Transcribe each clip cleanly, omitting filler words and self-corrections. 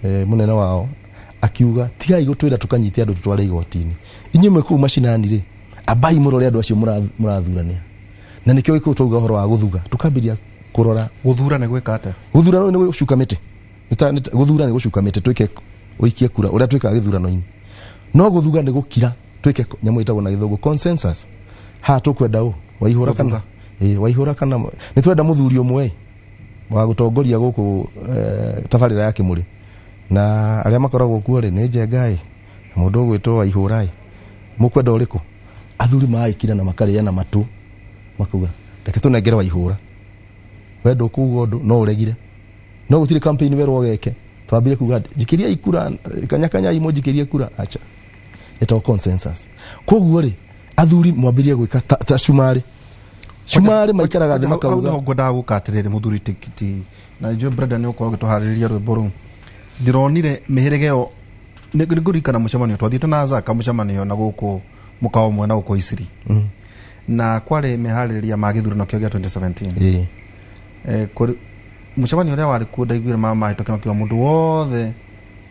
munene wao akiuga tigai gutwira tukanyite andu tutware igotini inyume ku mashinani ri abai murore andu acio murathurania na nikio iko tuga horo wa guthuga tukambiria kurora guthura ne gweka ate guthura no gucuka mite guthura ne gucuka mite twike uikie kura uria twika githurano-ini no guthuga ne gukira twike nyamu itagwo na githugu consensus ha tukwenda u waihura kana waihura kana ni twenda muthuri umwe wa gutongoria guku tabarira ya Kimuri na aria makoragwo kuo ri ni njengai mundu gwitwo waihurai mukwenda uriku athuri maikira na makaria na matu makuga reke tunengere waihura wendo kuuga undu no uregire no gutire campaign werwo geke twambire kuga jikiria ikura kanya imo jikiria kura acha eto consensus koguo ri athuri mwambirie gwika ta shumari maikaraga thĩ makauga no ngoda gukatirire muthuri tikiti na jo brother ni ukorwo gituhaririria rwimbo ru ndironire mihirige yo nigurikana mucemanio twathiite na Zaka mucemanio na guku mukao mwe na guku Isiri na kware mihaririria magithurano kio gya 2017 kuri mucemanio uria wari ku ndaiguire mama itokino kio mundu wothe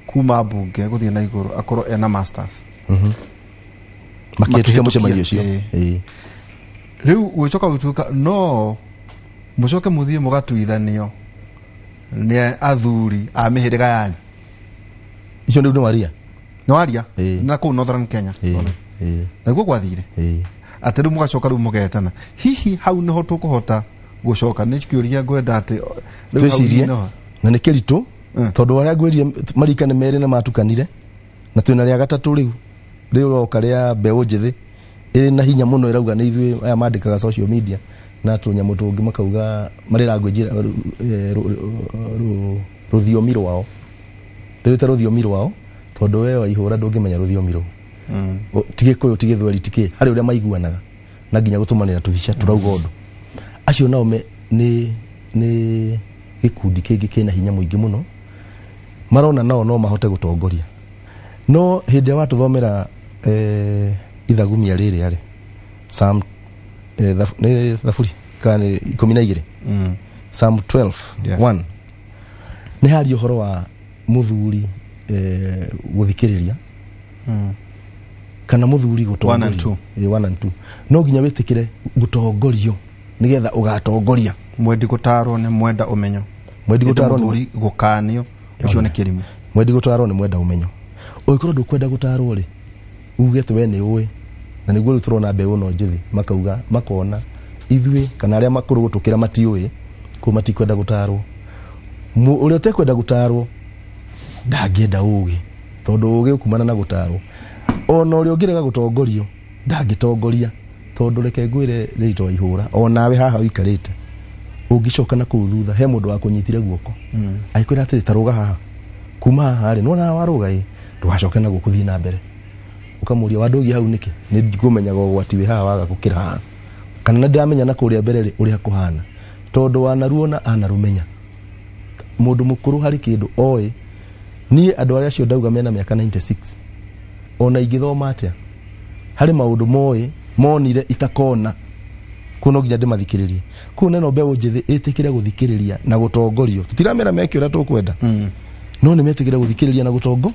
kuma bunge guthie na iguru akorwo ena masters makitukia mucemanio ucio riu gwicoka gutuka no mucoke muthie mugatuithanio ni athuri a mihiriga yanyu icio ndio waria na ku Northern Kenya na guo gwathire ateru mugacoka ru mugetana hihi hau niho tukuhota gucoka ni kiuria gwenda ati twicirie na ni kiritu tondu waria ngwirie marikane mere na matukanire na twina ria gatatu riu roka ria mbeu njithi iri na hinya muno irauga ni ithui aya mandikaga social media na tunyamu tungi makauga marira ngwinjira ruthiomi rwao rwita ruthiomi rwao tondu we waihura ndungimenya ruthiomi rwao tige koyo tige thweri tike hari uria maiguanaga na nginya gutumanira tubica turauga undu acio nao ni gikundi kingi kina hinya muingi muno marona nao no mahote gutongoria no hindi wa tuthomera ithagumia riri ari Psalm thafuri kani 12 Psalm 12 1 ni hari uhoro wa muthuri guthikiriria kana muthuri gutongoria 1 and 2 no nginya witikire gutongorio nigetha ugatongoria mwendi gutarwo ni mwenda umenyo mwendi gutarwo ni gukanio ucio ni kirimo mwendi gutarwo ni mwenda umenyo oikorwo ndukwenda gutarwo ri uge twe ni uwe na niguo turona mbeu no njithi makauga makona ithui kana aria makuru gutukira matiuwe ku matikwenda gutarwo uria tekwenda gutarwo ndagienda uge tondu uge kumana na gutarwo ona uria ungirega gutongorio ndangitongoria tondu reke ngwire rito waihura onawe haha wikarite ungicoka na kuu thutha he mundu wa kunyitire guoko aikwira atiri taruga haha kuma haha ri nona waruga ndugacoke na gukuthii na mbere ukamuria wandugi hau niki ni ngũmenyaga gwati we haha waga gukira haha kana ndamenya na kuria mbere ri uria kuhana tondu wanaruona anarumenya mundu mukuru hari kindu oi ni andu aria cio ndauga mena miaka 96 ona ingithoma atia hari maundu moi monire itakona kuno nginya ndimathikiririe ku neno mbeu njithi itikire guthikiriria na gutongorio tutiramera meke uria tukwenda no ni metikire guthikiriria na gutongo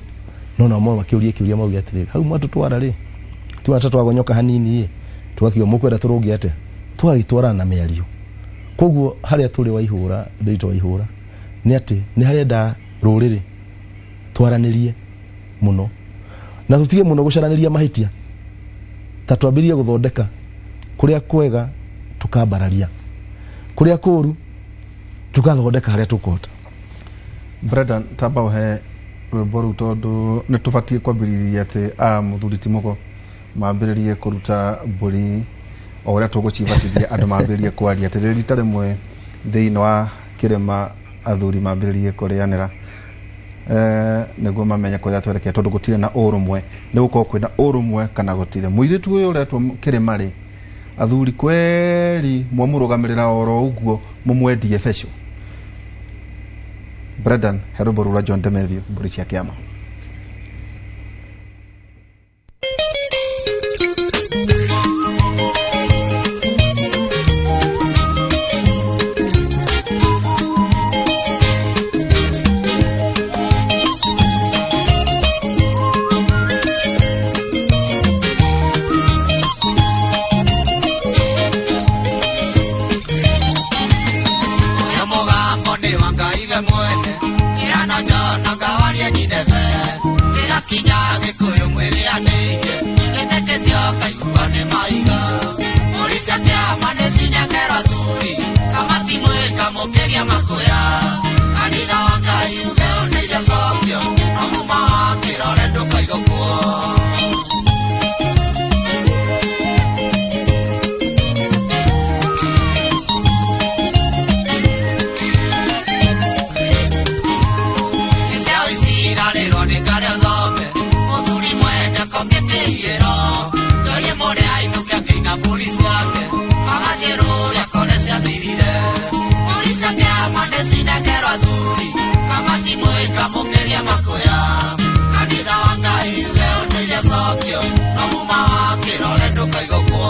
no na mo makiuria mau yatiriri hau mwatu twara ri twata twagonyoka hanini twakio mukwenda turungi ate twagitwara na miario koguo haria turi waihura ndito waihura ni ati ni haria nda ruriri twaranirie muno na tutige muno gucaraniria mahitia ta twambirie guthondeka kuria kwega tukambararia kuria kuru tukathondeka haria tukota brother tabao he rwimbo tondu ni tubatie kwambiriria ati muthuri Timoko mambiririe kuruta mburi o uria tugucibatithia andu mambiririe kwaria ati rita rimwe thiini wa kirema athuri mambiririe kurianira niguo mamenya kuria twerekea tondu gutire na urumwe ni gukorwo kwina urumwe kana gutire muiritu uyu uretwo kirema ri athuri kweri mwamurugamirira oro uguo mumwendie fesho Bradan Heroborula John Demethio Burichia Kiama mokeria makoya kanitha wa Ngai leo ndeja sokio no muma wa kirore ndukaigokwo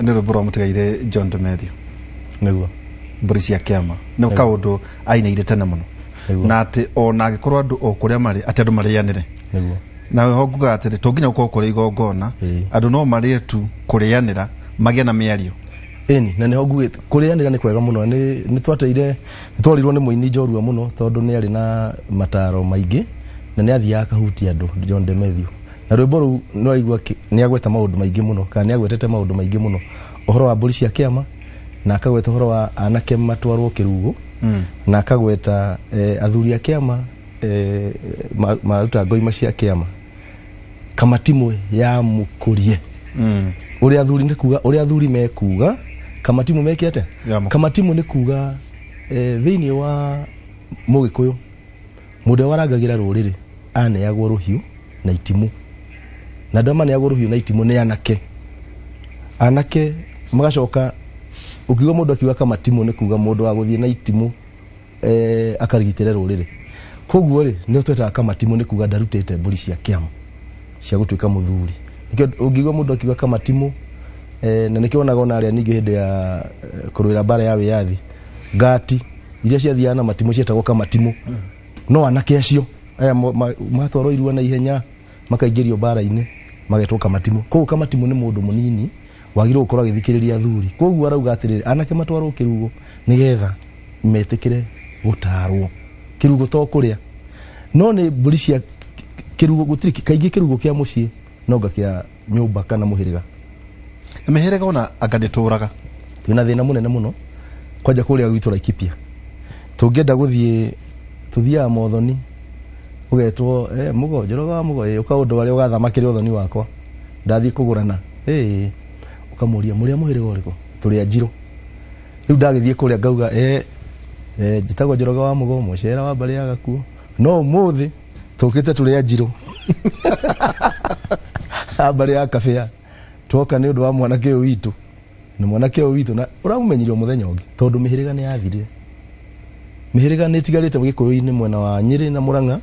nero bro mutigaire John Matthew niguo mburi cia kiama no kaundu ainaire tena muno na ati ona agikorwo andu o kuria mari ati andu marianire niguo na ho nguga ati to nginya uko kuri igongona andu no mari tu kurianira magia na miario eni na neho ngugite kurianira ni kwega muno ni twateire twarirwo ni muini njorua muno tondu ni ari na mataro maingi na ni athia akahuti andu John Matthew na rwimbo ru no aigua ni agweta maundu maingi muno kana ni agwetete maundu maingi muno uhoro wa mburi cia kiama na akagweta uhoro wa anake matwarwo kirugo na akagweta athuri a kiama maruta ngoima cia kiama kama timu ya mukurie uri athuri ni kuga uri athuri mekuga kama timu mekiate kama timu ni kuga thiini wa mugikuyu mude warangagira ruriri ane yagwo ruhiu na itimu na ndama ne yagwo ruhiu na itimu ne anake magacoka ukiuga mundu akiuga kama timu ni kuga mundu wa guthie na itimu akarigitire ruriri koguo ri ni tweta kama timu ni kuga ndarutete mburi cia kiama cia gutuika muthuri nikio ungiuga mundu akiuga kama timu na nikionaga ona aria ningi hinde ya kurwira bara ya wiyathi ngati iria cia thiana matimu cietagwo kama timu no anake acio aya matwaro irua na ihenya makaingirio bara-ini magetwo kama timu koguo kama timu ni mundu munini wagirwo gukora githikiriria athuri koguo arauga atiriri anake matwarwo kirugo nigetha metikire gutarwo kirugo to kuria no ni mburi cia kirugo gutiri kaingi kirugo kia mucii nonga kia nyumba kana muhiriga mihirega ona agadituraga twina thina munene muno kwaja kuria gwitura Ikipia tungenda guthie tuthia mothoni ugetwo mugo njoroga mugo ukaundu wari ugathamakire uthoni wakwa ndathie kugurana ukamuria muria muhiriga uriko turi ajiro riu ndagithie kuria ngauga njitagwo njoroga wa mugo mucera wa bari agakuo no muthi tukite turi ajiro bari ya kafia twoka ni undu wa mwanake uyu witu na mwanake uyu witu na uramumenyirio muthenya ungi tondu mihiriga ni yathirire mihiriga ni tigarite Gikuyu-ini mwena wa Nyeri na Murang'a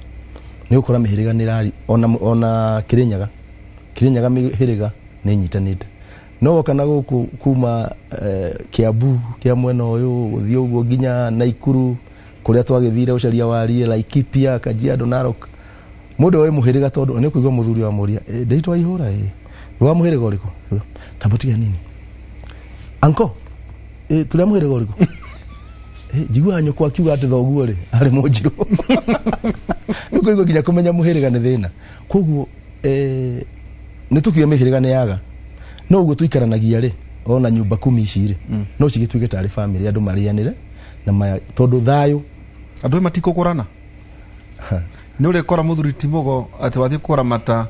ni ukora mihiriga ni rari ona Kirinyaga mihiriga ni nyitanite no kana guku kuma Kiambu kia mwena uyu guthii uguo nginya Naikuru kuria twagithire ucaria warie Laikipia Kajiado Narok mundu we muhiriga tondu ni kuigwa muthuri wa muria ndeitwa ihura wa muhiriga uriku tabotiga nini anko tulia muhiriga uriku jigua nyoko akiuga ati thoguo ri ari munjiru niko igwa nginya kumenya muhiriga ni thina koguo ni tukiye mihiriga ni yaga no uguo tuikaranagia ri ona nyumba 10 ici ri no cigituike tari family andu marianire na tondu thayu andu matikukurana ni uri kora muthuri Timogo ati wathi kora mata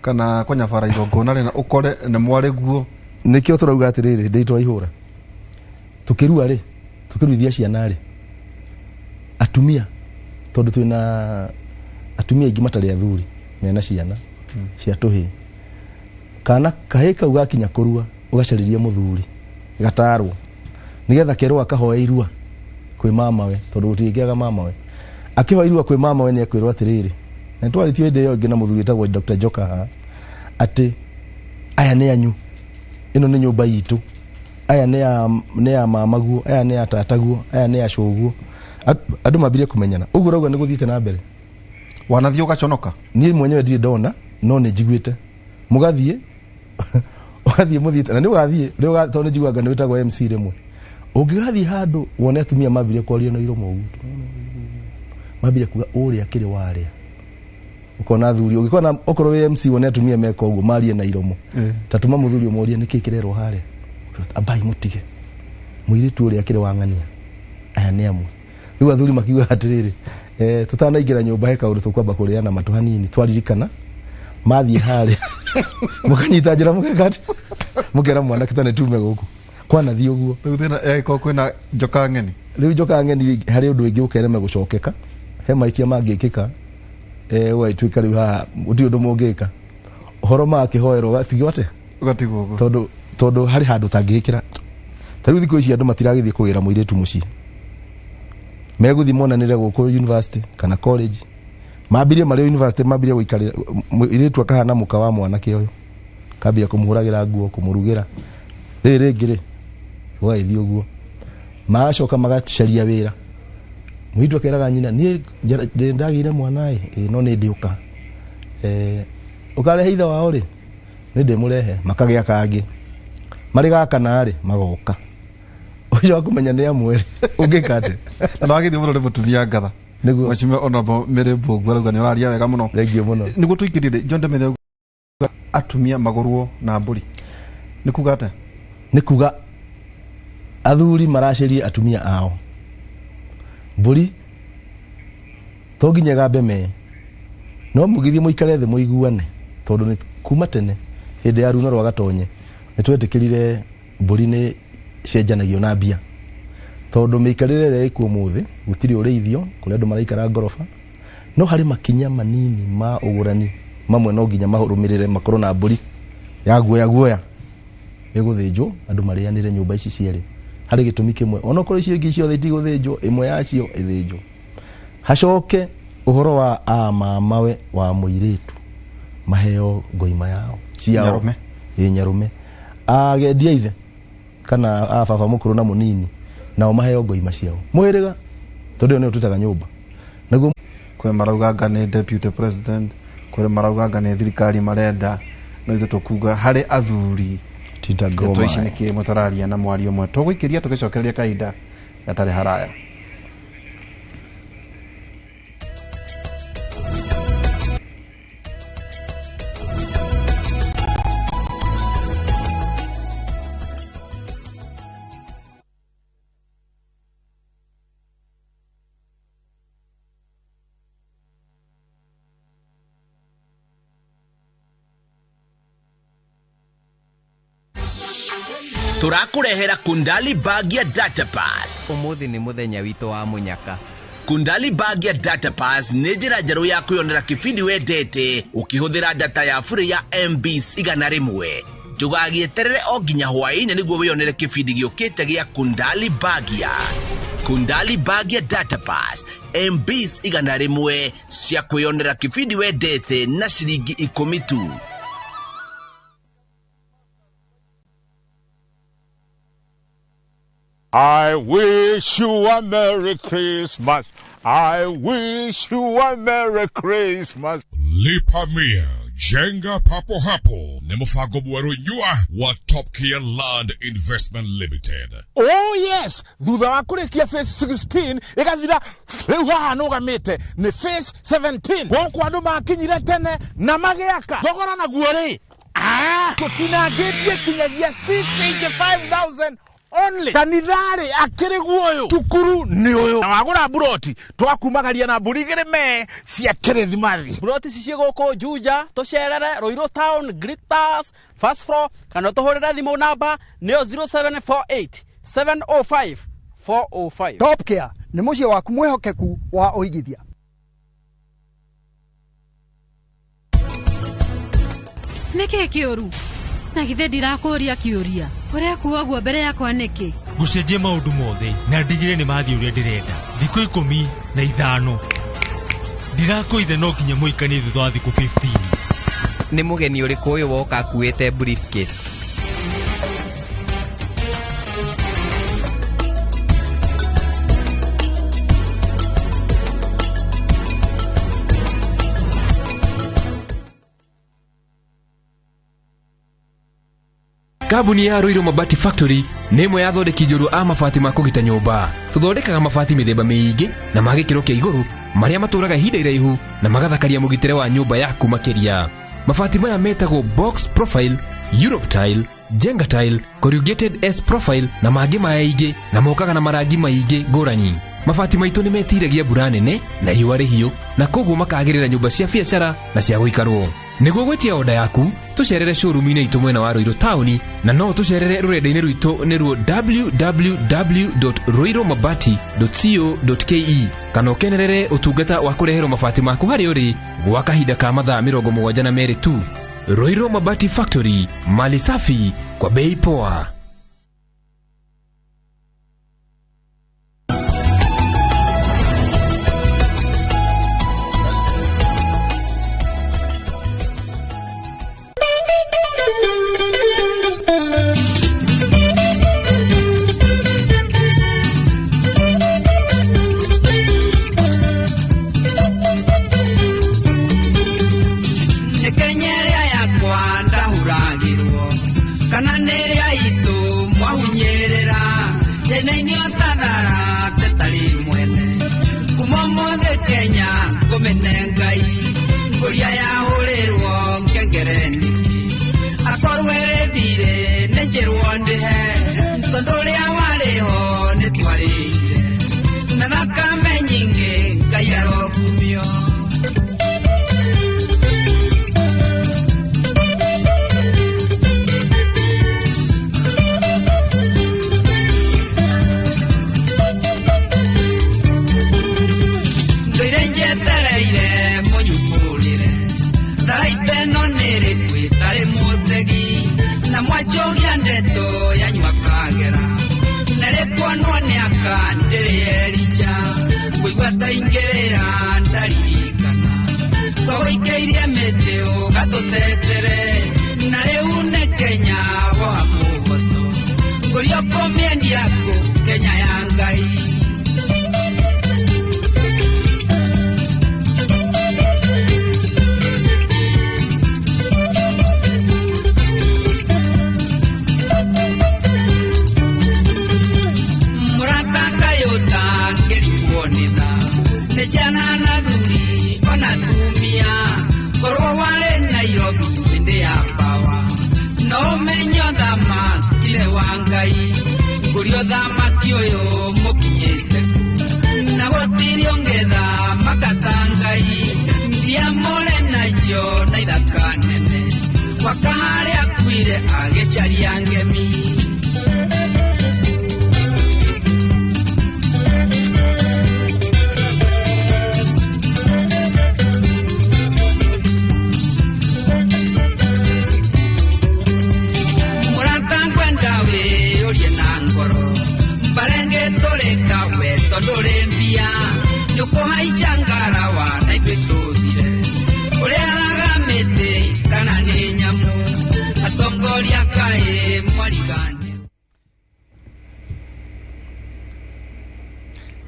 kana konya fara igongona ri na ukore ne mware guo nikio turauga atiriri ndeitwa ihura tukirua ri tukiruithia ciana ri atumia tondu twina atumia ingi matari athuri mena ciana cia tuhi kana kahika ugakinya kurua ugacariria muthuri gatarwo nigetha kerwa akahoya irua kwi mama we tondu utigiaga mama we akihoya irua kwi mama we ni akwirwa atiriri na twari twende yo ngina muthuri tagwo Dr. Joka ati aya ni anyu ino ni nyumba yitu aya ni ya mamaguo aya ni ya tataguo aya ni ya shoguo andu mambire kumenyana uguo rauga ni guthite na mbere wanathio gaconoka ni mwenyewe ndire ndona no ni njiguite mugathie ugathie muthite na ni ugathie rĩu tondu njiguaga ni witagwo MC rimwe ungigathie handu wone atumia mambire kwaria na iromo ugu mambire kuga uria kiri waria ukona thuri ugikona okoro we MC wone atumia meka ugu marie na iromo tatuma muthuri umoria niki kirero haria abai mutige muiritu uria kiri wangania aya ni amwe rĩu athuri makiuga atiriri tutanaingira nyumba heka uru tukwamba kuriana matu hanini twaririkana mathie haria mukanyita njira mukakati mukera mwana kitane tume guku kwana thio guo rĩu thina ko kwina Joka ng'eni rĩu Joka ng'eni hari undu ingi ukereme gucokeka he maitia mangikika we twika rĩu ha uti undu mungika horo makihoerwo gatigwo ate gatigwo guo tondu hari handu tangikira tariu thikũ ici andu matiragithie kugira muiritu muci meguthi monanire guku university kana college mabirie mari university mabirie guikarira muiritu akahana muka wa mwana kioyo kabia kumuhuragira nguo kumurugira riri ngiri waithio guo maacoka magacaria wira muiritu akeraga nyina ni ndagire mwana no ni ndiuka ukare hitha wao ri ni ndimurehe makagia kangi mari gakana ri magoka ujo kumenya ni amwe ungikate na agithie muno ni mutumia ngatha niguo wachime honorable Mirembo gwaruga ni uraria wega muno thengio muno niguo tuikirire Jonde Methe atumia magurwo na mburi nikugata nikuga athuri maracerie atumia ao mburi tonginya gambe me no mugithie muikare the muiguane tondu ni kuma tene hindi ya runo rwa gatonye nitwetikirire mburi ni cenjanagio na mbia tondu miikarire ri ku muthi gutiri ureithio kuri andu maraikara ngorofa no hari makinya manini ma ugurani mamwe no nginya mahurumirire makoro na mburi ya guoya iguthinjwo andu marianire nyumba ici cieri hari gitumi kimwe ona kuri cio ngi cio thiti guthinjwo imwe yacio ithinjwo hacoke uhoro wa mamawe wa muiritu maheo ngoima yao ciao nyarume agendia ithe kana baba mukuru na munini nao maheo ngoima ciao mwiriga tondu ni tutaga nyumba naguo kwe marauga ni deputy president kwe marauga ni thirikari marenda no ithu tukuga hari athuri titagoma to ici niki mutararia na mwario mwe tuguikiria tugicokereria kaida gatari haraya turakurehera Kundali bag ya data pass. Umuthi ni muthenya wito wa munyaka. Kundali bag ya data pass ni njira njeru ya kwiyonera kibindi wendete ukihuthira data ya free ya MBs igana rimwe. Njugagieterere o nginya hwaĩ-inĩ nĩguo wĩonere kĩbindi gĩũkĩte gĩa Kundali Bagia. Kundali Bagia Data Pass, MBs 100 cia kwĩyonera kĩbindi wendete na ciringi 10 tu. I wish you a Merry Christmas. I wish you a Merry Christmas. Lipa Mia, Jenga Papo Hapo, Nemofago Nyua, wa Top Gear Land Investment Limited. Oh yes, thutha wa kurikia phase 16 ikathira riu haha nugamite ni phase 17 goko andu makinyire tene na magiaka thogora naguo ri tutinangitie kinyagia 685,000 only. Kanithari akiri guoyo tukuru ni uyu na wagura buroti twakumagaria na burigire me cia kirithimathi. Buroti cicie goko Juja tocerere Roiro Town Gritters first floor kana tohorera thimu namba nio 0748 705 405. Top Care ni mucie waku mwehokeku wa oigithia. Neke kioru na githe ndirakuria kiuria uria kuogwo mbere yakwa niki gucenjie maundu mothe na ndigire ni mathi uria ndirenda thikũ 15 ndirakuithe no nginya muikanie thutha wa thikũ 15. Ni mugeni uriku uyu woka akuite briefcase? Kambuni ya Roiro Mabati Factory nĩ ĩmwe ya thondeki njũru a mabati ma kũgita nyũmba. Tũthondekaga mabati mĩthemba mĩingĩ na ma gĩkĩro kĩa igũrũ marĩa matũraga ihinda iraihu na magathakaria mũgitĩre wa nyũmba yaku makĩria. Mabati maya metagwo box profile, Europe tile, Jenga tile, corrugated S profile na mangĩ maingĩ na mokaga na marangi maingĩ ngũrani. Mabati maitũ nĩ metiragia mbura nene na riũa rĩhiũ na koguo makagĩrĩra nyũmba cia biacara na cia gũikarwo. Nĩguo gwetia oda yaku tucerere showroom-inĩ itũ mwena wa Roiro Town na no tucerere rũrenda-inĩ rwitũ nĩruo www.roiromabati.co.ke kana ũkenerere ũtungata wa kũreherwo mabati maku harĩ ũrĩ gwa kahinda ka mathaa 72 tu. Roiro Mabati Factory, mali safi kwa bei poa.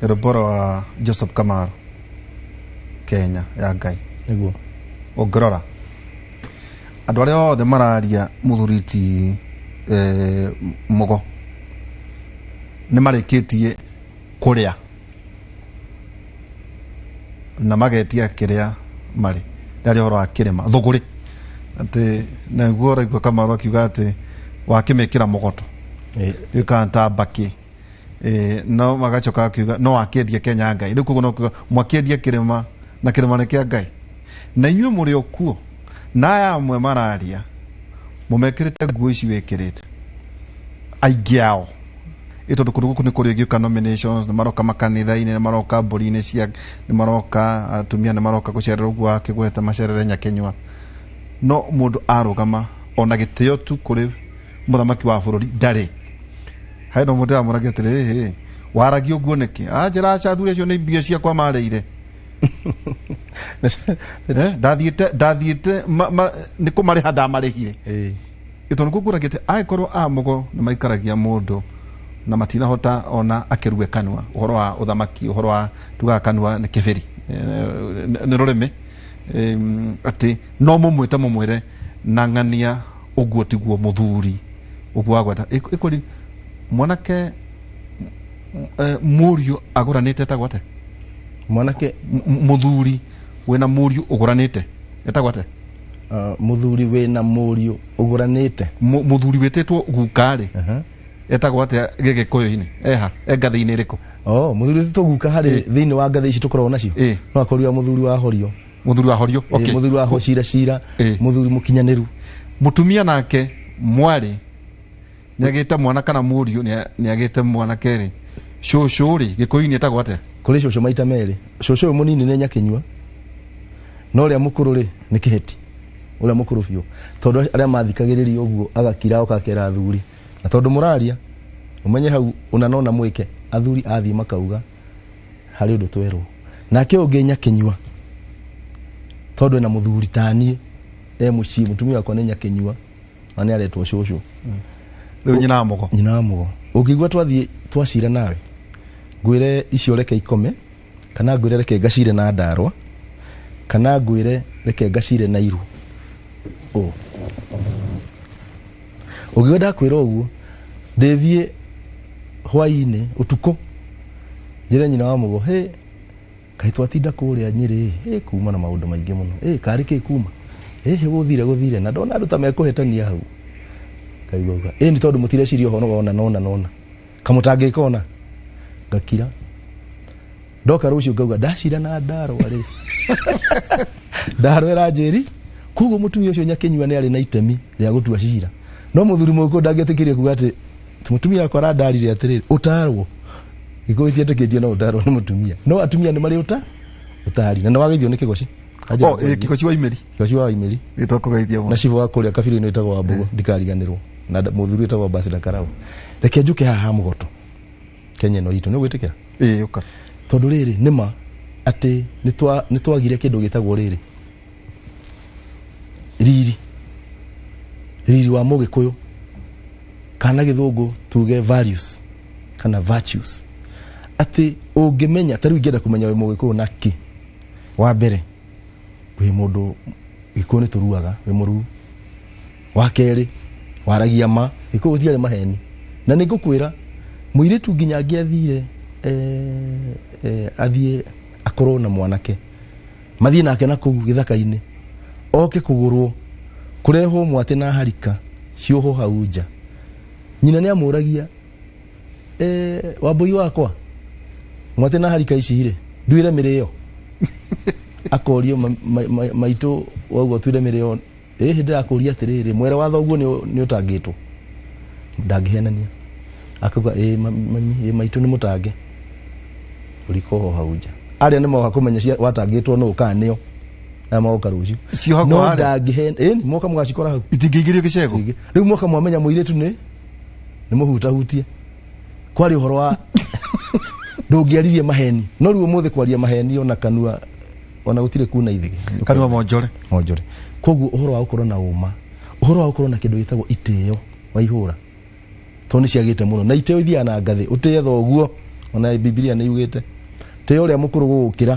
Rũboro wa Joseph Kamaru Kenya ya Ngai niguo ongorora andũ arĩa othe mararia mũthuriti Mugo nĩ marĩkĩtie kũrĩa na magetia kĩrĩa marĩ ndarĩ horo wa kĩrĩma thũgũrĩ atĩ naguo raigua Kamaru akiuga atĩ wakĩmĩkĩra mũgoto gĩkanta mbakĩ no magacoka akiuga no akĩendia Kenya Ngai rĩu koguo no kuga mwakĩendia kĩrĩma na kĩrĩma nĩ kĩa Ngai na inyuĩ mũrĩ o kuo na aya amwe mararia mũmekĩrĩte nguo ici wĩkĩrĩte aingĩ ao ĩtondũ kũndũ gũkũ nĩ kũrĩ gĩũka nominations nĩ maroka makanitha-inĩ nĩ maroka mbũri-inĩ cia nĩ maroka atumia nĩ maroka gũcerera ũguo wake gweta macerere Nyakenyua no mũndũ arũgama ona gĩtĩo tu kũrĩ mũthamaki wa bũrũri ndarĩ haino mũndũ amũragia atĩrĩ waragio ũguo nĩkĩ anjĩra acathuri acio nĩ mbia ciakwa marĩire ndathiĩte nĩ kũmarĩha ndamarĩhire ĩtondũ kũkũragia atĩ angĩkorwo Mugo nĩ maikaragia mũndũ na matinahota ona akĩrue kanua ũhoro wa ũthamaki ũhoro wa tugaga kanua nĩ kĩbĩri nĩ rũrĩmĩ atĩ no mũmwĩte mũmwĩre na ng'ania ũguo tiguo mũthuri ũguo wagweta ĩkũri mwanake mũriũ agũranĩte etagwo atĩa mwanake mũthuri wĩna mũriũ ũgũranĩte etagwo atĩa mũthuri wĩna mũriũ ũgũranĩte mũthuri wĩtĩtwo guka-rĩ etagwo atĩa gĩgĩkũyũ-inĩ ngathĩ-inĩ ĩrĩkũ mũthuri wĩtĩtwo guka harĩ thĩinĩ wa ngathĩ ici tũkoragwo nacio no akorwo mũthuri wa horio mũthuri wa cira mũthuri mũkinyanĩru mũtumia nake mwarĩ nĩagĩte mwana kana mũriũ nĩagĩte mwana kerĩ cũcũ-rĩ gĩkũyũ-inĩ etagwo atĩa kũrĩ cũcũ maita merĩ cũcũ ũyũ mũnini nĩ Nyakenyua no ũrĩa mũkũrũ-rĩ nĩ Kĩheti ũrĩa mũkũrũ biũ tondũ arĩa mathikagĩrĩria ũguo agakira okakera athuri na tondũ mũraria umenye hau una nona mwĩke athuri athii makauga harĩ ũndũ twerwo nake ũngĩ Nyakenyua tondũ ena mũthuri taniĩ mũciĩ mũtumia wakwa nĩ Nyakenyua na nĩ aretwo cũcũ rĩu nyina wa Mugo ũngĩigua twathiĩ twacira nawe ngwĩre icio reke ikome kana ngwĩre reke ngacire na Ndarwa kana ngwĩre reke ngacire na Iru ũngĩigua ndakwĩra ũguo ndĩthiĩ hwaĩ-inĩ ũtukũ njĩre nyina wa Mugo kaĩ twatinda kũrĩa Nyĩrĩ kuma na maũndũ maingĩ mũno karĩ kĩ kuma gũthire na ndona andũ ta mekũhetania hau kaigauga nĩ tondũ mũtireciria ũhoro nona kamũtangĩkona ngakira ndoka rũciũ ngauga ndacira na Ndarwa-rĩ Ndarwa ĩranjĩri koguo mũtumia ũcio Nyakenyua nĩ arĩ na itemi rĩa gũtua cira no mũthuri mũgĩkũyũ ndangĩetĩkĩria kuga atĩ mũtumia wakwa arandarire atĩrĩrĩ ũtarwo gĩkũyũ tietĩkĩtie no ũtarwo nĩ mũtumia no atumia nĩ marĩ ũtari na nĩwageithio nĩ Kĩgoci Kĩgoci wa Imĩri na cibo wa kũrĩa kabiri-inĩ wĩtagwo wa Mbogo ndikariganĩrwo na mũthuri wĩtagwo Ambassador Karau reke njuke haha Mũgoto Kenya ĩno itũ nĩ gwĩtĩkĩra ũka tondũ rĩrĩ nĩma atĩ nĩ twagire kĩndũ gĩtagwo rĩrĩ riri wa Mũgĩkũyũ kana Gĩthũngũ tuge values kana virtues atĩ ũngĩmenya ta rĩu ingĩenda kũmenya wĩ Mũgĩkũyũ na kĩ wa mbere wĩ mũndũ Gĩkũyũ nĩ tũruaga wĩ mũruu wa kerĩ waragia ma Gĩkũyũ gũtiarĩ maheni na nĩ ngũkwĩra mũirĩtu nginya angĩathire athiĩ akorwo na mwanake mathiĩ nake na kũu gĩthaka-inĩ oke kũgũrwo kũrehwo mwatĩ na harika cioho hau nja nyina nĩ amũragia Wambũi wakwa mwatĩ na harika ici-rĩ nduĩre mĩrĩo akorio maitũ woguo tuire mĩrĩo ndĩrakũria atĩrĩrĩ mwere wa thoguo nĩ ũtangĩtwo ndangĩhenania akauga maitũ nĩ mũtange ũrikoho hau nja arĩa nĩ moka kũmenya watangĩtwo no ũkanĩo na magoka rũciũ no ndangĩhen moka mũgacikora hau itingĩingĩrio gĩcego rĩu moka mwamenya mũirĩtu nĩ mũhutahutie kwarĩ ũhoro wa ndũngĩaririe maheni no rĩu ũmũthĩ kwaria maheni ona kanua ona gũtirĩ kuna ithige kanua monjore koguo ũhoro wa gũkorwo na ũma ũhoro wa gũkorwo na kĩndũ gĩtagwo itĩo wa ihũra to nĩ ciagĩte mũno na itĩo ithiaga na ngathĩ ũtĩe thoguo ona Biblia nĩ yugĩte tĩa ũrĩa mũkũrũ gũgũkĩra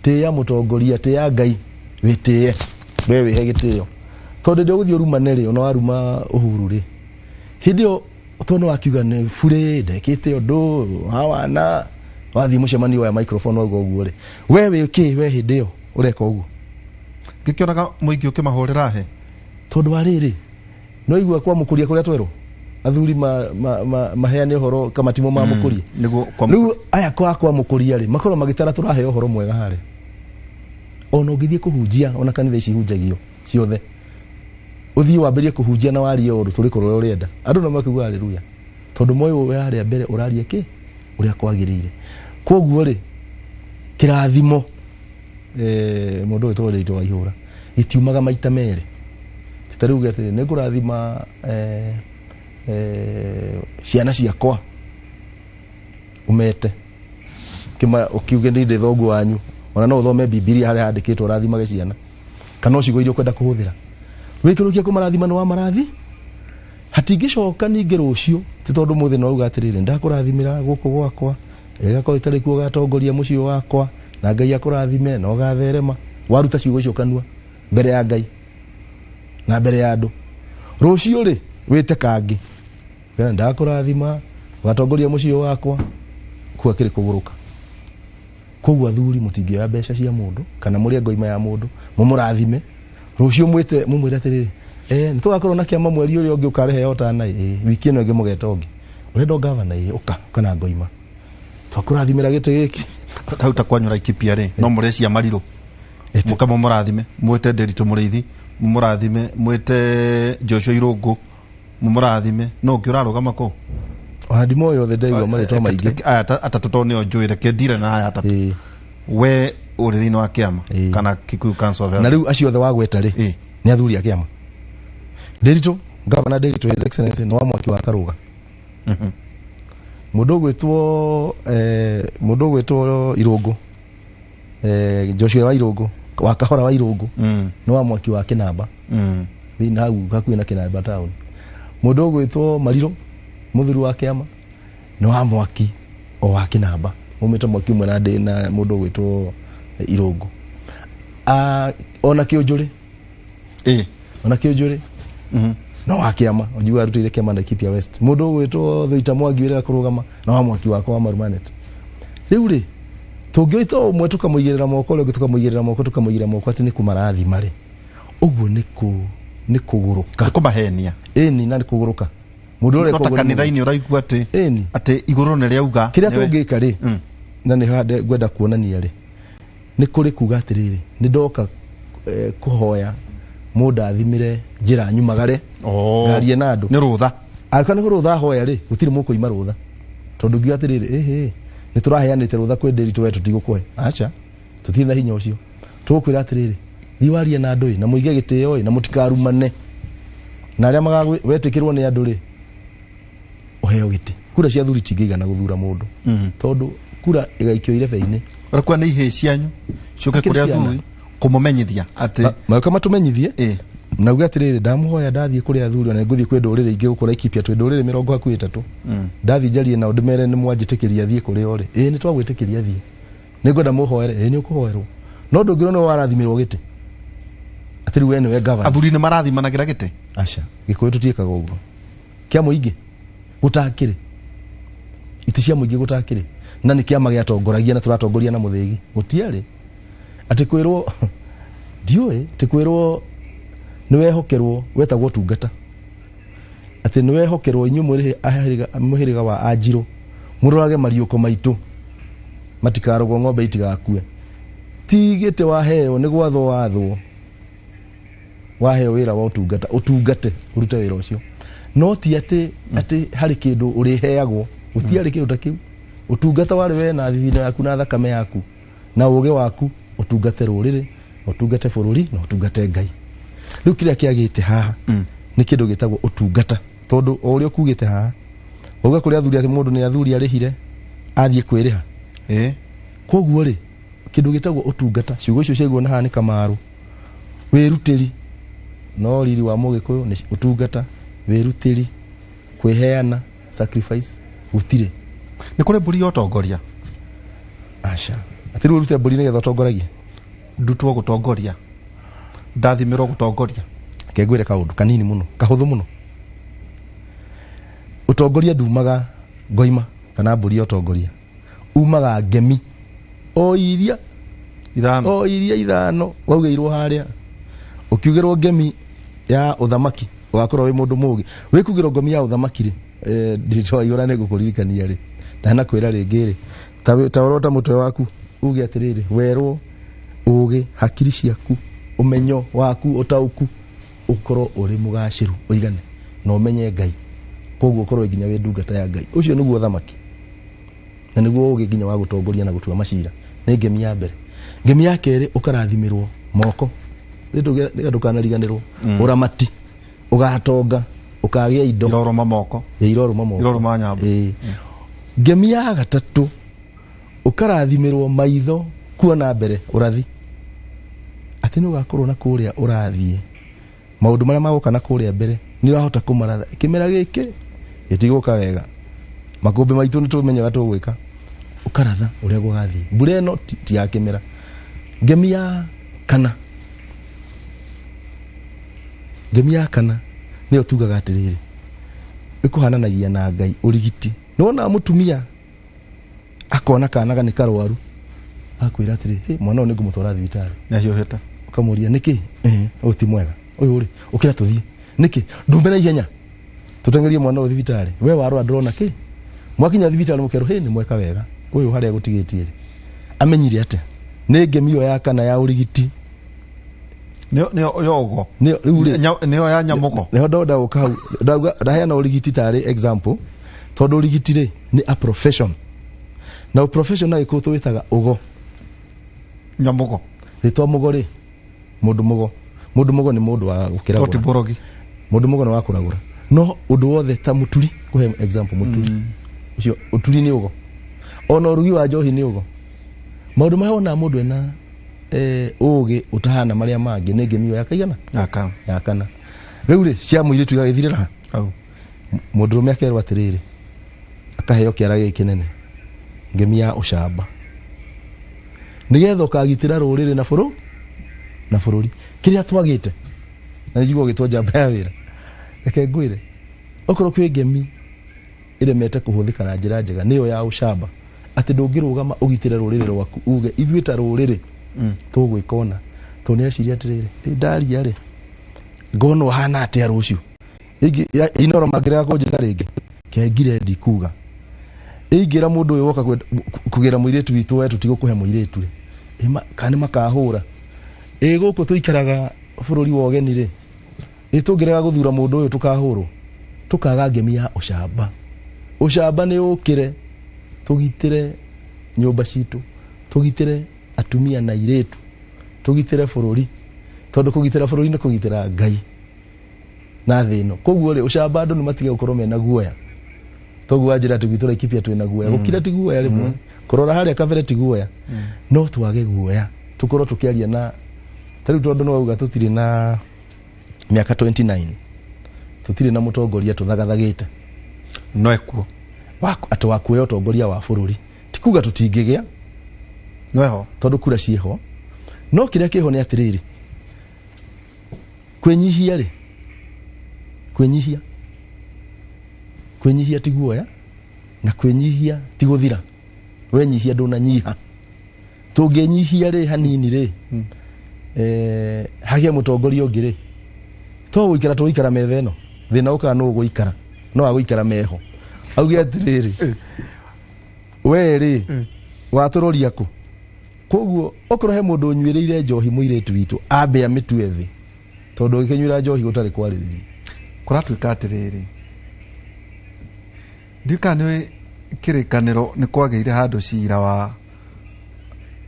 tĩa mũtongoria tĩa Ngai wĩtĩe wewe he gĩtĩo tondũ ndĩ ũgũthiĩ ũrumane rĩ ona waruma Uhuru rĩ hĩndĩ ĩyo tono wakiuga nĩ bure ndekĩte ũndũ hawana wathi mũcemanio wa microphone wauga ũguo rĩ wewe kĩ we hĩndĩ ĩyo ũreka ũguo ngĩkĩonaga mũingĩ ũkĩmahũrĩra he tondũ warĩrĩ no igua kwa mũkũria kũrĩa twerwo athuri maheane ũhoro kamatimo ma mũkũria rĩu aya kwa mũkũria rĩ makorwo magĩtara tũrahe ũhoro mwega harĩ ona ũngĩthiĩ kũhunjia ona kanitha ici ihunjagio ciothe uthii wambĩrie kũhunjia na warie ũndũ tũrĩkorwo ũrĩenda andũ no makiuga haleluya tondũ moyo we harĩa mbere ũraria kĩ ũrĩa kwagĩrĩire koguo rĩ kĩrathimo mũndũ ũyũ tũrĩtwo waihũra itiumaga maita merĩ tĩtarĩuga atĩrĩ nĩ kũrathima ciana ciakwa umete kĩma ũkiuge ndĩ thoguo wanyu ona no ũthome Biblia harĩa handĩkĩtwo rathimage ciana kana ũcigo iria ũkwenda kũhũthĩra wĩkĩrũkia kũmarathima no marathi hatingĩcoka ningĩ rũciũ ti tondũ mũthĩ no uga atĩrĩrĩ ndakũrathimĩra gũkũ gwakwa ĩgakorwo itarĩ kuo gatongoria mũciĩ wakwa na Ngai akũrathime no gatherema waruta ciugo icio kanua mbere ya Ngai na mbere ya andũ rũciũ rĩ wĩte kangĩ wena ndakũrathima gatongoria mũciĩ wakwa kwa kĩrĩ kũgũrũka koguo athuri mũtingĩoya mbeca cia mũndũ kana mũrĩa ngoima ya mũndũ mũmũrathime rũciũ mwĩte mũmwĩre atĩrĩrĩ nĩtũgakorwo na kĩama mweri ũrĩa ũngĩ ũkarehe otana wiki ĩno ĩngĩ mũgeta ũngĩ ũrenda gavana ũka kana ngoima twakũrathimĩra gĩtĩ gĩkĩ hau ta kwanyũra ikipia rĩ no mũreci amarirũ mũkamo mũrathime mwĩte Nderitu Mũrĩithi mũrathime mwĩte Joshua Irũngũ mũrathime no ũkĩũrarũgama kũ ona ndimo yothe ndaigua marĩtwa maingĩ atatũ to nĩo njũĩre kĩndire na aya atatũ we ũrĩ thĩinĩ wa kĩama kana Kikuyu Council of na rĩu acio othe wagweta rĩ nĩ athuri a kĩama Nderitu Governor Nderitu His Excellency no mwaki wa Karũga mũndũ gwĩtwo Irũngũ Joshua wa Irũngũ wa Kahora wa Irũngũ no wa mwaki wa Kĩnamba thĩinĩ hau hakuhĩ na Kĩnamba town mũndũ gwĩtwo Marirũ mũthuri wa kĩama no wa mwaki o wa Kĩnamba umĩte mwaki ũmwe na mũndũ gwĩtwo Irũngũ ona Kĩũnjũrĩ ona Kĩũnjũrĩ no wa kĩama ũnjua arutĩire kĩama na Kipia West mũndũ gwĩtwo Thũita Mwangi wĩra kũrũgama no wa mwaki wakwa wa Marumanet rĩu rĩ tũngĩoita ũmwe tũkamũigĩrĩra moko ũrĩa tũkamũigĩrĩra moko atĩ nĩ kũmarathima rĩ ũguo nĩ kũgũrũka nĩ kũmahenia ĩni na nĩ kũgũrũka mũndũ ũrĩa kũgũrũka kanitha-inĩ ũraigua atĩ igũrũ nĩ rĩauga kĩrĩa tũngĩka rĩ na nĩ hande ngwenda kuonania rĩ nĩ kũrĩ kuga atĩrĩrĩ nĩ ndoka kũhoya mũndathimĩre njĩra nyumagare ngarie na andũ nĩ rũtha kana nĩ rũtha hoya rĩ gũtirĩ mũkũima rũtha tondũ ngiuga atĩrĩrĩ nĩ tũraheanĩte rũtha kwĩ Nderitu we tũtigũkũhe acha tũtirĩ na hinya ũcio tũkwĩra atĩrĩrĩ thiwarie na andũ na mũige gĩtĩo na mũtikarumane na arĩa magawetĩkĩrwo nĩ andũ rĩ ũheo gĩtĩ kura cia thuri tingĩigana gũthura mũndũ tondũ kura ĩgaikio irebe-inĩ ũrakua nĩ ihĩ cianyu ciũke kũrĩa athuri kũmũmenyithia atĩ mauka matũmenyithie na uga atĩrĩrĩ ndamũhoya ndathiĩ kũrĩa athuri na ngũthiĩ kwĩ ndũrĩrĩ ingĩ gũkũra Ikipia twĩ ndũrĩrĩ 30 ndathiĩ njarie nao ndĩmere nĩ mwanjĩtĩkĩria thiĩ kũrĩa orĩ nĩ twagwĩtĩkĩria thiĩ nĩ ngwenda mũhoere nĩ ũkũhoerwo no ndũngĩrwo nĩ warathimĩrwo gĩtĩ atĩrĩ we nĩwe governor athuri nĩ marathimanagĩra gĩtĩ aca gĩkũyũ tũtiĩkaga ũguo kĩa mũingĩ gũtakĩrĩ iti cia mũingĩ gũtakĩrĩ na nĩ kĩama gĩatongoragia na tũratongoria na mũthĩgi gũtiarĩ atĩ kwĩrwo ndiũĩ atĩ kwĩrwo nĩ wehokerwo wetagwo tungata atĩ nĩ wehokerwo inyuĩ mũhĩrĩga wa Anjirũ mũrorage mariũko maitũ matikarogwo ng'ombe itigakue tigĩte waheo nĩ gwathwo wathwo waheo wĩra wa ũtungate ũrute wĩra ũcio no ti atĩ harĩ kĩndũ ũrĩheagwo gũtiarĩ kĩndũ ta kĩu ũtungata warĩ we na thithino yaku na thakame yaku na ũgĩ waku ũtungate rũrĩrĩ ũtungate bũrũri na ũtungate Ngai rĩu kĩrĩa kĩagĩte haha nĩ kĩndũ gĩtagwo ũtungata tondũ o ũrĩa ũkugĩte haha uga kũrĩa athuri atĩ mũndũ nĩ athuri arĩhire athiĩ kwĩrĩha koguo rĩ kĩndũ gĩtagwo ũtungata ciugo icio ciaiguo na haha nĩ Kamaru wĩrutĩri no riri wa Mũgĩkũyũ nĩ ũtungata wĩrutĩri kwĩheana sacrifice gũtirĩ Nĩ kũrĩ mbũri ũtongoria. Aca. Atĩ rĩu rute mbũri nĩgetha ũtongoragie. Ndutwo gũtongoria. Ndathimirwo gũtongoria. Kengwĩre kaũndũ kanini mũno, kahũthũ mũno. Ũtongoria ndumaga ngoima kana mbũri ya ũtongoria. Umaga ngemi. O iria ithano waugĩirwo harĩa. Ũkiugĩrwo ngemi ya ũthamaki ugakorwo wĩ mũndũ mũgi. Wĩkugĩrwo ngemi ya ũthamaki rĩ, ndĩtwa yũra nĩ gũkũririkania rĩ. Ndana kwĩra rĩngĩ rĩ. Ta orota mũtwe waku uge atĩrĩrĩ, werwo ũgĩ hakiri ciaku umenyo waku utauku ukorwo uri mugacĩru uigane na umenye Ngai. Koguo ukorwo nginya we ndungata ya Ngai. Ucio nĩguo ũthamaki. Na nĩguo ũgĩ nginya wa gũtongoria na gũtua macira. Nĩ ngemi ya mbere. Ngemi ya kerĩ ũkarathimirwo moko. Ndũkanariganĩrwo. Ũramati. Ũgatonga. Ũkagĩa indo. Iroroma moko. Iroroma moko. Iroroma nyambo. Ngemi ya gatatũ ũkarathimirwo maitho kuona mbere ũrathi. Atĩ nĩ ũgakorwo na kũrĩa ũrathiĩ. Maũndũ marĩa magoka na kũrĩa mbere nĩ ũrahota kũmaratha. Kĩmera gĩkĩ gĩtigũka wega. Makũmbĩ maitũ nĩ tũmenya ũrĩa tũgwĩka. Ũkaratha ũrĩa gũgathiĩ. Mbura ĩno ti ya kĩmera. Ngemi ya kana. Ngemi ya kana nĩyo tugaga atĩrĩrĩ. Ĩkũhananagia na Ngai ũrigiti. Nĩwona mũtumia akona kana nĩ karwaru. Akwĩra atĩrĩ, mwana ũyũ nĩ ngũmũtwara thibitarĩ. Nĩahiũhĩte. Ũkamũria nĩkĩ? Ũyũ ti mwega. Ũyũ rĩ, ũkĩra tũthiĩ. Nĩkĩ? Ndumbe na ihenya. Tũtengerie mwana ũyũ thibitarĩ. We warora ndĩrona kĩ? Mwakinya thibitarĩ mũkerwo, nĩ mweka wega. Ũyũ harĩa gũtigĩtie rĩ. Amenyire atĩ nĩ ngemi ĩyo ya kana ya ũrigiti. Nĩyo yogo. Nĩyo ya nyamugo. Nĩho ndoda gũka hau. Ndaheana ũrigiti tarĩ example. Tondũ ũrigiti rĩ nĩ a profession. Na profession na ĩkũ twĩtaga ũgo. Nyamugo. Rĩtwa mũgo rĩ. Mũndũ mũgo. Mũndũ mũgo nĩ mũndũ wa gũkĩragũra. Toti borogi. Mũndũ mũgo nĩ wa kũragũra. No ũndũ wothe ta mũturi. Kũhe example mũturi. Ũcio ũturi nĩ ũgo. Ona ũrugi wa njohi nĩ ũgo. Maũndũ marĩa wona mũndũ ena ũgĩ utahana marĩa mangĩ nĩ ngemi ya kaigana? Ya kana. Rĩu rĩ cia mũirĩtu igagĩthirĩra hau. Mũndũrũme akerwo atĩrĩrĩ. Akaheo kĩara gĩkĩ kĩnene. Ngemi ya ũcamba. Nĩgetha ũkagitĩra rũrĩrĩ na bũrũri. Kĩrĩa twagĩte. Na nĩjiguo gĩtwo njamba ya wĩra. Reke ngwĩre. Okorwo kwĩ ngemi ĩremete kũhũthĩka na njĩra njega nĩyo ya ũcamba. Atĩ ndũngĩrũgama ũgitĩre rũrĩrĩ rwaku uge ithuĩ ta rũrĩrĩ tũgwĩkona. Tũneciria atĩrĩrĩ. Ndaria rĩ. Ngono hana atĩa rũciũ. Inoro magĩrĩra kũnjĩta rĩngĩ. Kengire ndikuga. Ingĩra mũndũ ũyũ woka kũgera mũirĩtu witũ wetu tigũkũhe mũirĩtu rĩ. Kana makahũra. Gũkũ tũikaraga bũrũri wa ũgeni rĩ. Tũngĩrega gũthura mũndũ ũyũ tukahũrwo. Tukaga ngemi ya ũcamba. Ũcamba nĩ ũkĩre tũgitĩre nyũmba citũ. Tũgitĩre atumia na airĩtu. Tũgitĩre bũrũri. Tondũ kũgitĩra bũrũri nĩ kũgitĩra Ngai. Na thĩ ĩno. Koguo rĩ ũcamba andũ nĩ matige gũkorwo mena guoya. Toguo anjĩra tũgitũra ikipia twĩna guoya. Gũkira ti guoya rĩmwe. Kũrora harĩa kabere ti guoya. No twage guoya. Tukorwo tukiaria na tarĩu tondũ no auga tũtirĩ na miaka 29. Tũtirĩ na mũtongoria tũthagathagĩte. No ekuo. Atĩ wa kuoya ũtongoria wa bũrũri. Tikuga tũtingĩgĩa. No eho. Tondũ kura ciĩho. No kĩrĩa kĩho nĩ atĩrĩrĩ. Kwĩnyihia rĩ. Kwĩnyihia ti guoya na kwĩnyihia ti gũthira. We nyihia ndũnanyiha. Tũngĩnyihia rĩ hanini rĩ. Hagia mũtongoria ũngĩ rĩ. To gũikara tũikara metha ĩno. Thĩna ũka no gũikara. No agũikara meho. Auge atĩrĩrĩ. We rĩ. Watũroria kũ. Koguo okorwo he mũndũ ũnyuĩrĩire njohi mũirĩtu witũ ambe amitue thĩ. Tondũ gĩkĩnyuĩra njohi gũtarĩ kwarĩrĩria. Kũratuĩka atĩrĩrĩ. Ndika nĩ kĩrĩkanĩro nĩ kwagĩire handũ cira wa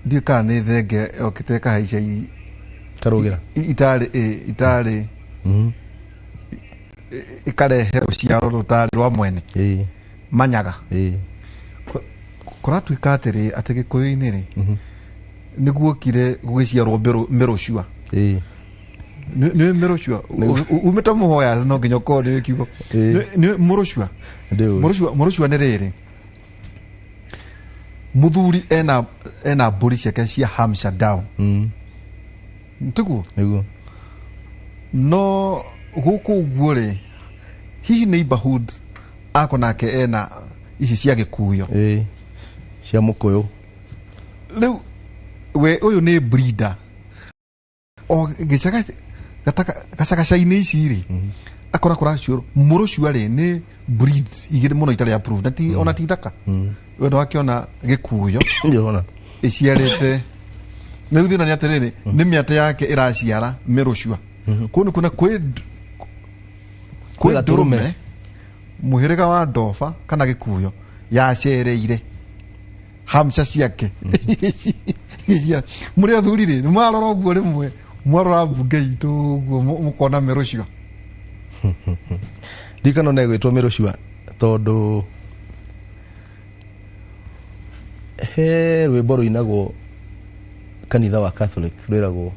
ndika nĩ thenge okĩte kahaica karũgĩra itarĩ ikarehe rũciaro rũtarĩ rwa mwene manyaga kũratuĩka atĩrĩ atĩ Gĩkũyũ-inĩ rĩ nĩguo kire gũgĩciarwo mĩrũcua nĩ mĩrũcua umĩte mũhoya no nginya ũkorwo nĩ kiugo nĩ mũrũcua nĩ rĩrĩ muthuri ena mburi ciake cia Hampshire down ntugu niguo no guku uguo ri hihi neighborhood ako nake ena ici cia gikuyo cia mukuyu riu we uyu ni breeder o gicaga gacagacaini ici ri akora kuracio murucio ri ni breed igire muno itari approved nati ona ti thaka we ndo akiona gikuyo ndona iciarite riu thina ni atiriri ni miate yake iraciara mirucua kunu kuna kwi ndurume muhiriga wa ndoba kana gikuyo yacereire Hampshire ciake muri athuri ri mwarora uguo rimwe mwarora mbunge itu uguo mukona mirucio ndikano na gwitwo mirucio tondu he rwimbo ruinagwo kanitha wa Catholic rwiragwo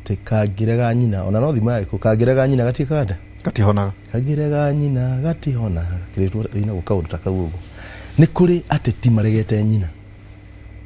tikangirega nyina ona no thima yako kangirega nyina gatikada gatihona kangirega nyina gatihona kiritwo inagwo kaundu takaugo ni kuri ateti maregete nyina